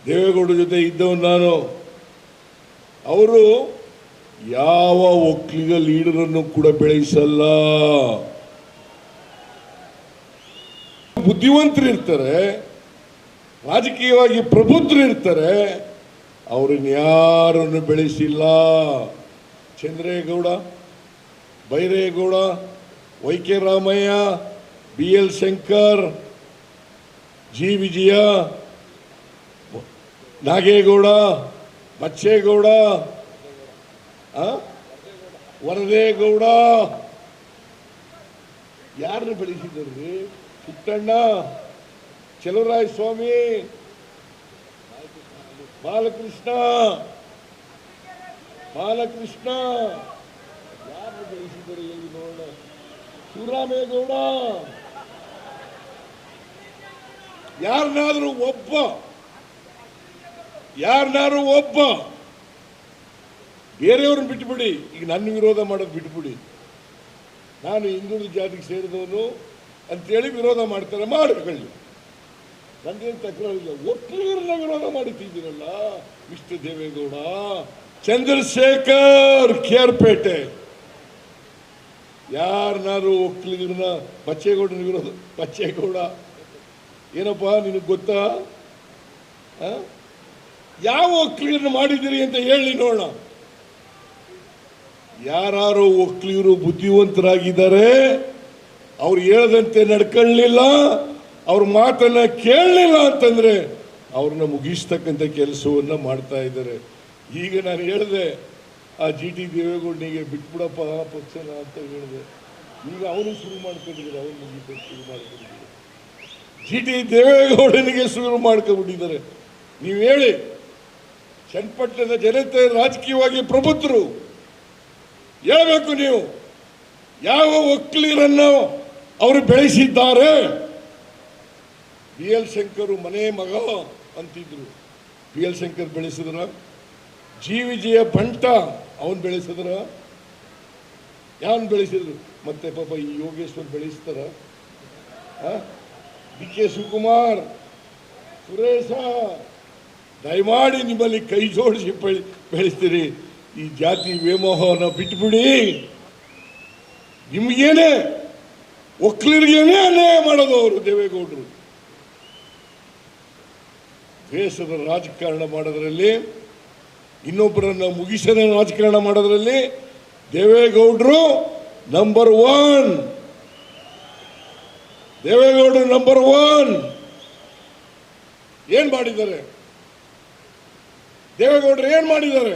ದೇವೇಗೌಡರ ಜೊತೆ ಇದ್ದವನು ನಾನು. ಅವರು ಯಾವ ಒಕ್ಕಲಿಗ ಲೀಡರನ್ನು ಕೂಡ ಬೆಳೆಸಲ್ಲ. ಬುದ್ಧಿವಂತರು ಇರ್ತಾರೆ, ರಾಜಕೀಯವಾಗಿ ಪ್ರಬುದ್ಧರು ಇರ್ತಾರೆ, ಅವ್ರನ್ನ ಯಾರನ್ನು ಬೆಳೆಸಿಲ್ಲ. ಚಂದ್ರೇಗೌಡ, ಬೈರೇಗೌಡ, ವೈ.ಕೆ. ರಾಮಯ್ಯ, ಬಿ.ಎಲ್. ಶಂಕರ್, ಜಿ. ವಿಜಯ, ನಾಗೇಗೌಡ, ಬಚ್ಚೇಗೌಡ, ವರದೇಗೌಡ ಯಾರನ್ನು ಬೆಳೆಸಿದ್ರಿ? ಪುಟ್ಟಣ್ಣ, ಚಲುವರಾಯ ಸ್ವಾಮಿ, ಬಾಲಕೃಷ್ಣ ಯಾರನ್ನು ಬೆಳೆಸಿದ್ದಾರೆ ಹೇಳಿ ನೋಡೋಣ. ಶಿವರಾಮೇಗೌಡ, ಯಾರನ್ನಾದ್ರೂ ಒಬ್ಬ ಬೇರೆಯವ್ರನ್ನ ಬಿಟ್ಟುಬಿಡಿ. ಈಗ ನನ್ನ ವಿರೋಧ ಮಾಡೋದು ಬಿಟ್ಬಿಡಿ. ನಾನು ಹಿಂದುಳಿದ ಜಾತಿಗೆ ಸೇರಿದವನು ಅಂತೇಳಿ ವಿರೋಧ ಮಾಡ್ತಾರೆ, ಮಾಡಿಕೊಳ್ಳಿ, ನನಗೇನು ತಕರಾರಿಲ್ಲ. ಒಕ್ಕಲಿಗರನ್ನ ವಿರೋಧ ಮಾಡುತ್ತಿದ್ದೀರಲ್ಲ ಮಿಸ್ಟರ್ ದೇವೇಗೌಡ. ಚಂದ್ರಶೇಖರ್, ಕೇರ್ಪೇಟೆ, ಯಾರನ್ನಾರು ಒಕ್ಕಲಿಗರನ್ನ, ಬಚ್ಚೇಗೌಡನ ವಿರೋಧ. ಬಚ್ಚೇಗೌಡ ಏನಪ್ಪ ನಿನಗೆ ಗೊತ್ತಾ? ಯಾವ ಒಕ್ಕಲಿಗರನ್ನ ಮಾಡಿದ್ದೀರಿ ಅಂತ ಹೇಳಿ ನೋಡೋಣ. ಯಾರು ಒಕ್ಕಲಿಗರು ಬುದ್ಧಿವಂತರಾಗಿದ್ದಾರೆ, ಅವ್ರು ಹೇಳದಂತೆ ನಡ್ಕೊಳ್ಳಿಲ್ಲ, ಅವ್ರ ಮಾತನ್ನ ಕೇಳಲಿಲ್ಲ ಅಂತಂದ್ರೆ ಅವ್ರನ್ನ ಮುಗಿಸ್ತಕ್ಕಂಥ ಕೆಲಸವನ್ನ ಮಾಡ್ತಾ ಇದ್ದಾರೆ. ಈಗ ನಾನು ಹೇಳಿದೆ ಆ ಜಿ.ಟಿ. ದೇವೇಗೌಡನಿಗೆ ಬಿಟ್ಬಿಡಪ್ಪ ಪಕ್ಷನ ಅಂತ ಹೇಳಿದೆ. ಈಗ ಅವನು ಶುರು ಮಾಡ್ಕೊಂಡಿದ್ದಾರೆ, ಅವನು ಮುಗಿಸೋಕೆ ಶುರು ಮಾಡ್ಕೊಂಡಿದ್ದಾರೆ. ಜಿ.ಟಿ. ದೇವೇಗೌಡನಿಗೆ ಶುರು ಮಾಡ್ಕೊಂಡ್ಬಿಟ್ಟಿದ್ದಾರೆ. ನೀವು ಹೇಳಿ, ಚನ್ನಪಟ್ಟಣದ ಜನತೆ ರಾಜಕೀಯವಾಗಿ ಪ್ರಬುದ್ಧರು ಹೇಳಬೇಕು. ನೀವು ಯಾವ ಒಕ್ಕಲಿಗರನ್ನು ಅವರು ಬೆಳೆಸಿದ್ದಾರೆ? ಬಿ.ಎಲ್. ಶಂಕರ್ ಮನೆ ಮಗ ಅಂತಿದ್ರು, ಬಿ.ಎಲ್. ಶಂಕರ್ ಬೆಳೆಸಿದ್ರ? ಜಿ. ವಿಜಯ ಬಂಟ ಅವನು ಬೆಳೆಸಿದ್ರ? ಯಾವನ್ ಬೆಳೆಸಿದ್ರು? ಮತ್ತೆ ಪಾಪ ಈ ಯೋಗೇಶ್ವರ್ ಬೆಳೆಸ್ತಾರ? ಡಿ.ಕೆ. ಶಿವಕುಮಾರ್, ಸುರೇಶ, ದಯಮಾಡಿ ನಿಮ್ಮಲ್ಲಿ ಕೈ ಜೋಡಿಸಿ ಬೆಳೆಸ್ತೀರಿ. ಈ ಜಾತಿ ವ್ಯಾಮೋಹನ ಬಿಟ್ಬಿಡಿ. ನಿಮ್ಗೇನೆ ಒಕ್ಕಲಿಗರಿಗೇನೆ ಅನ್ಯಾಯ ಮಾಡೋದು ಅವರು ದೇವೇಗೌಡರು. ದೇಶದ ರಾಜಕಾರಣ ಮಾಡೋದ್ರಲ್ಲಿ, ಇನ್ನೊಬ್ಬರನ್ನ ಮುಗಿಸದ ರಾಜಕಾರಣ ಮಾಡೋದ್ರಲ್ಲಿ ದೇವೇಗೌಡರು ನಂಬರ್ 1. ದೇವೇಗೌಡರು ನಂಬರ್ 1. ಏನ್ ಮಾಡಿದ್ದಾರೆ ದೇವೇಗೌಡರು? ಏನ್ ಮಾಡಿದ್ದಾರೆ?